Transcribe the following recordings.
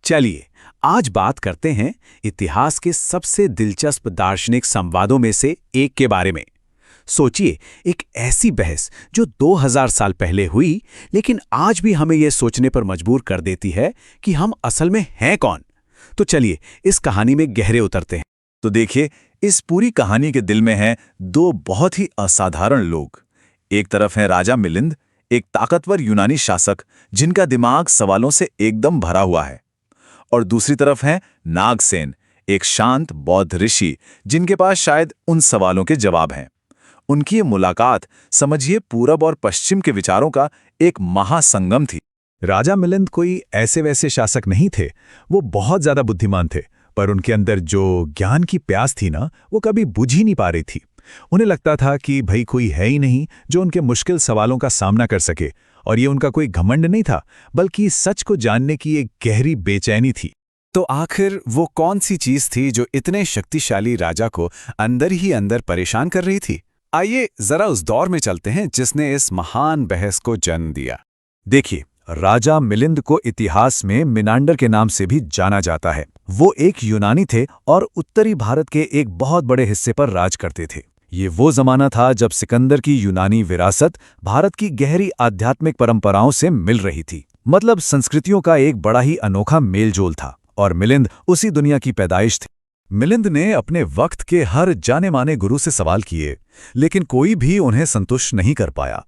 चलिए आज बात करते हैं इतिहास के सबसे दिलचस्प दार्शनिक संवादों में से एक के बारे में। सोचिए, एक ऐसी बहस जो 2000 साल पहले हुई लेकिन आज भी हमें यह सोचने पर मजबूर कर देती है कि हम असल में हैं कौन। तो चलिए इस कहानी में गहरे उतरते हैं। तो देखिए, इस पूरी कहानी के दिल में हैं दो बहुत ही असाधारण लोग। एक तरफ है राजा मिलिंद, एक ताकतवर यूनानी शासक जिनका दिमाग सवालों से एकदम भरा हुआ है, और दूसरी तरफ है नागसेन, एक शांत बौद्ध ऋषि जिनके पास शायद उन सवालों के जवाब हैं। उनकी ये मुलाकात समझिए पूरब और पश्चिम के विचारों का एक महासंगम थी। राजा मिलिंद कोई ऐसे वैसे शासक नहीं थे, वो बहुत ज्यादा बुद्धिमान थे, पर उनके अंदर जो ज्ञान की प्यास थी ना, वो कभी बुझ ही नहीं पा रही थी। उन्हें लगता था कि भाई कोई है ही नहीं जो उनके मुश्किल सवालों का सामना कर सके, और ये उनका कोई घमंड नहीं था, बल्कि सच को जानने की एक गहरी बेचैनी थी। तो आखिर वो कौन सी चीज थी जो इतने शक्तिशाली राजा को अंदर ही अंदर परेशान कर रही थी? आइए जरा उस दौर में चलते हैं जिसने इस महान बहस को जन्म दिया। देखिए, राजा मिलिंद को इतिहास में मिनांडर के नाम से भी जाना जाता है। वो एक यूनानी थे और उत्तरी भारत के एक बहुत बड़े हिस्से पर राज करते थे। ये वो जमाना था जब सिकंदर की यूनानी विरासत भारत की गहरी आध्यात्मिक परंपराओं से मिल रही थी। मतलब संस्कृतियों का एक बड़ा ही अनोखा मेलजोल था, और मिलिंद उसी दुनिया की पैदाइश थी। मिलिंद ने अपने वक्त के हर जाने माने गुरु से सवाल किए, लेकिन कोई भी उन्हें संतुष्ट नहीं कर पाया।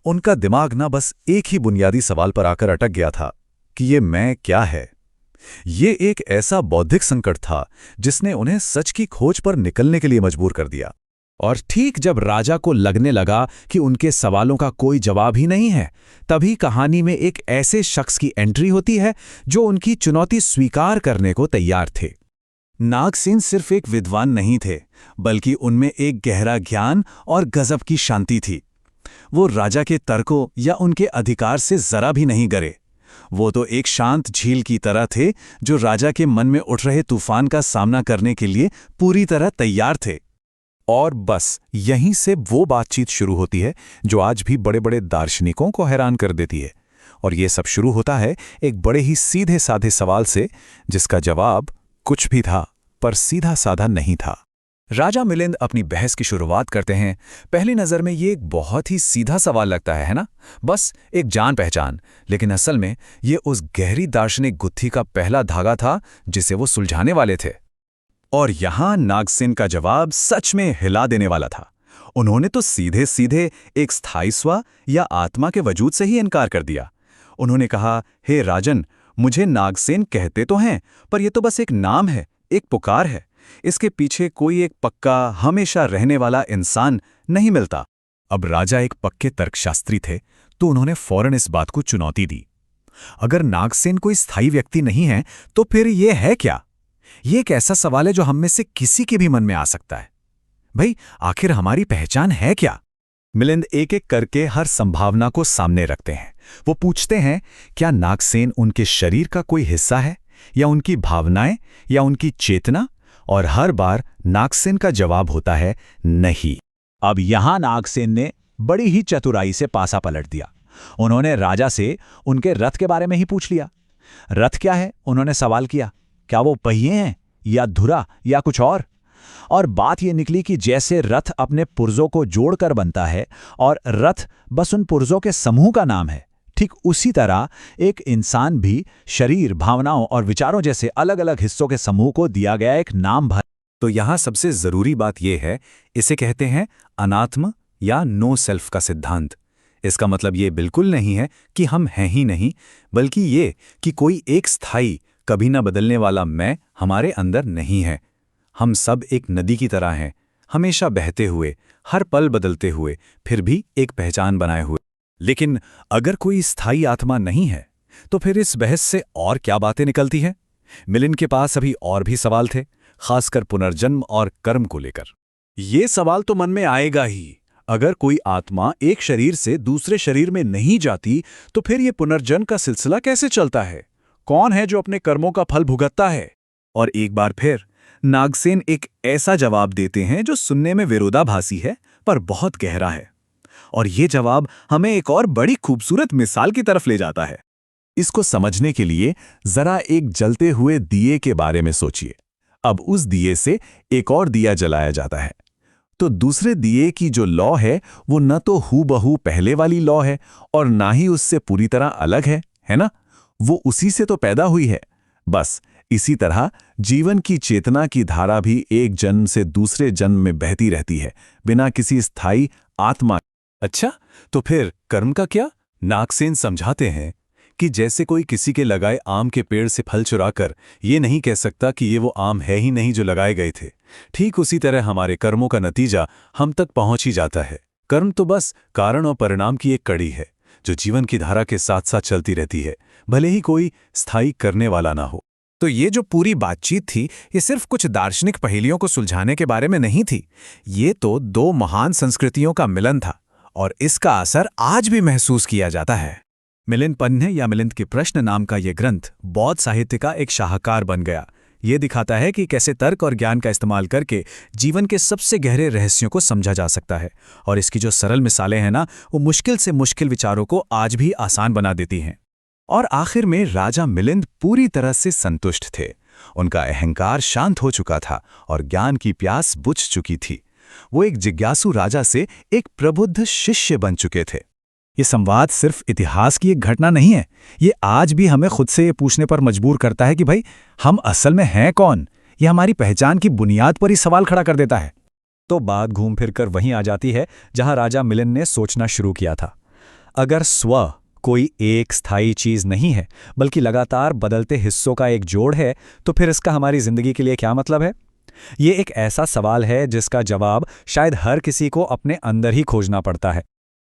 उनका दिमाग ना बस एक ही बुनियादी सवाल पर आकर अटक गया था कि ये मैं क्या है। ये एक ऐसा बौद्धिक संकट था जिसने उन्हें सच की खोज पर निकलने के लिए मजबूर कर दिया। और ठीक जब राजा को लगने लगा कि उनके सवालों का कोई जवाब ही नहीं है, तभी कहानी में एक ऐसे शख्स की एंट्री होती है जो उनकी चुनौती स्वीकार करने को तैयार थे। नागसेन सिर्फ एक विद्वान नहीं थे, बल्कि उनमें एक गहरा ज्ञान और गजब की शांति थी। वो राजा के तर्कों या उनके अधिकार से जरा भी नहीं डरे। वो तो एक शांत झील की तरह थे जो राजा के मन में उठ रहे तूफान का सामना करने के लिए पूरी तरह तैयार थे। और बस यहीं से वो बातचीत शुरू होती है जो आज भी बड़े बड़े दार्शनिकों को हैरान कर देती है। और ये सब शुरू होता है एक बड़े ही सीधे साधे सवाल से, जिसका जवाब कुछ भी था पर सीधा साधा नहीं था। राजा मिलिंद अपनी बहस की शुरुआत करते हैं। पहली नज़र में ये एक बहुत ही सीधा सवाल लगता है ना, बस एक जान पहचान। लेकिन असल में ये उस गहरी दार्शनिक गुत्थी का पहला धागा था जिसे वो सुलझाने वाले थे। और यहां नागसेन का जवाब सच में हिला देने वाला था। उन्होंने तो सीधे सीधे एक स्थायी स्व या आत्मा के वजूद से ही इनकार कर दिया। उन्होंने कहा, हे राजन, मुझे नागसेन कहते तो हैं, पर यह तो बस एक नाम है, एक पुकार है। इसके पीछे कोई एक पक्का हमेशा रहने वाला इंसान नहीं मिलता। अब राजा एक पक्के तर्कशास्त्री थे, तो उन्होंने फौरन इस बात को चुनौती दी। अगर नागसेन कोई स्थायी व्यक्ति नहीं है, तो फिर ये है क्या? ये एक ऐसा सवाल है जो हम में से किसी के भी मन में आ सकता है। भाई, आखिर हमारी पहचान है क्या? मिलिंद एक एक करके हर संभावना को सामने रखते हैं। वो पूछते हैं, क्या नागसेन उनके शरीर का कोई हिस्सा है, या उनकी भावनाएं, या उनकी चेतना? और हर बार नागसेन का जवाब होता है नहीं। अब यहां नागसेन ने बड़ी ही चतुराई से पासा पलट दिया। उन्होंने राजा से उनके रथ के बारे में ही पूछ लिया। रथ क्या है, उन्होंने सवाल किया। क्या वो पहिए हैं, या धुरा, या कुछ और? और बात ये निकली कि जैसे रथ अपने पुर्जों को जोड़कर बनता है और रथ बस उन पुर्जों के समूह का नाम है, ठीक उसी तरह एक इंसान भी शरीर, भावनाओं और विचारों जैसे अलग अलग हिस्सों के समूह को दिया गया एक नाम भर। तो यहां सबसे जरूरी बात यह है, इसे कहते हैं अनात्म या नो सेल्फ का सिद्धांत। इसका मतलब ये बिल्कुल नहीं है कि हम हैं ही नहीं, बल्कि ये कि कोई एक स्थायी, कभी न बदलने वाला मैं हमारे अंदर नहीं है। हम सब एक नदी की तरह हैं, हमेशा बहते हुए, हर पल बदलते हुए, फिर भी एक पहचान बनाए हुए। लेकिन अगर कोई स्थायी आत्मा नहीं है, तो फिर इस बहस से और क्या बातें निकलती हैं? मिलिंद के पास अभी और भी सवाल थे, खासकर पुनर्जन्म और कर्म को लेकर। ये सवाल तो मन में आएगा ही। अगर कोई आत्मा एक शरीर से दूसरे शरीर में नहीं जाती, तो फिर ये पुनर्जन्म का सिलसिला कैसे चलता है? कौन है जो अपने कर्मों का फल भुगतता है? और एक बार फिर नागसेन एक ऐसा जवाब देते हैं जो सुनने में विरोधाभासी है, पर बहुत गहरा है। और ये जवाब हमें एक और बड़ी खूबसूरत मिसाल की तरफ ले जाता है। इसको समझने के लिए जरा एक जलते हुए दिए के बारे में सोचिए। अब उस दिए से एक और दिया जलाया जाता है, तो दूसरे दिए की जो लौ है वो न तो हूबहू पहले वाली लौ है और ना ही उससे पूरी तरह अलग है ना? वो उसी से तो पैदा हुई है। बस इसी तरह जीवन की चेतना की धारा भी एक जन्म से दूसरे जन्म में बहती रहती है, बिना किसी स्थायी आत्मा। अच्छा, तो फिर कर्म का क्या? नागसेन समझाते हैं कि जैसे कोई किसी के लगाए आम के पेड़ से फल चुराकर ये नहीं कह सकता कि ये वो आम है ही नहीं जो लगाए गए थे, ठीक उसी तरह हमारे कर्मों का नतीजा हम तक पहुंच ही जाता है। कर्म तो बस कारण और परिणाम की एक कड़ी है जो जीवन की धारा के साथ साथ चलती रहती है, भले ही कोई स्थायी करने वाला ना हो। तो ये जो पूरी बातचीत थी, ये सिर्फ कुछ दार्शनिक पहेलियों को सुलझाने के बारे में नहीं थी। ये तो दो महान संस्कृतियों का मिलन था और इसका असर आज भी महसूस किया जाता है। मिलिंद पन्ह या मिलिंद के प्रश्न नाम का ये ग्रंथ बौद्ध साहित्य का एक शाहकार बन गया। ये दिखाता है कि कैसे तर्क और ज्ञान का इस्तेमाल करके जीवन के सबसे गहरे रहस्यों को समझा जा सकता है। और इसकी जो सरल मिसालें हैं ना, वो मुश्किल से मुश्किल विचारों को आज भी आसान बना देती हैं। और आखिर में राजा मिलिंद पूरी तरह से संतुष्ट थे। उनका अहंकार शांत हो चुका था और ज्ञान की प्यास बुझ चुकी थी। वो एक जिज्ञासु राजा से एक प्रबुद्ध शिष्य बन चुके थे। ये संवाद सिर्फ इतिहास की एक घटना नहीं है, ये आज भी हमें खुद से ये पूछने पर मजबूर करता है कि भाई हम असल में हैं कौन। ये हमारी पहचान की बुनियाद पर ही सवाल खड़ा कर देता है। तो बात घूम फिर कर वहीं आ जाती है जहां राजा मिलिंद ने सोचना शुरू किया था। अगर स्व कोई एक स्थायी चीज नहीं है बल्कि लगातार बदलते हिस्सों का एक जोड़ है, तो फिर इसका हमारी जिंदगी के लिए क्या मतलब है? ये एक ऐसा सवाल है जिसका जवाब शायद हर किसी को अपने अंदर ही खोजना पड़ता है।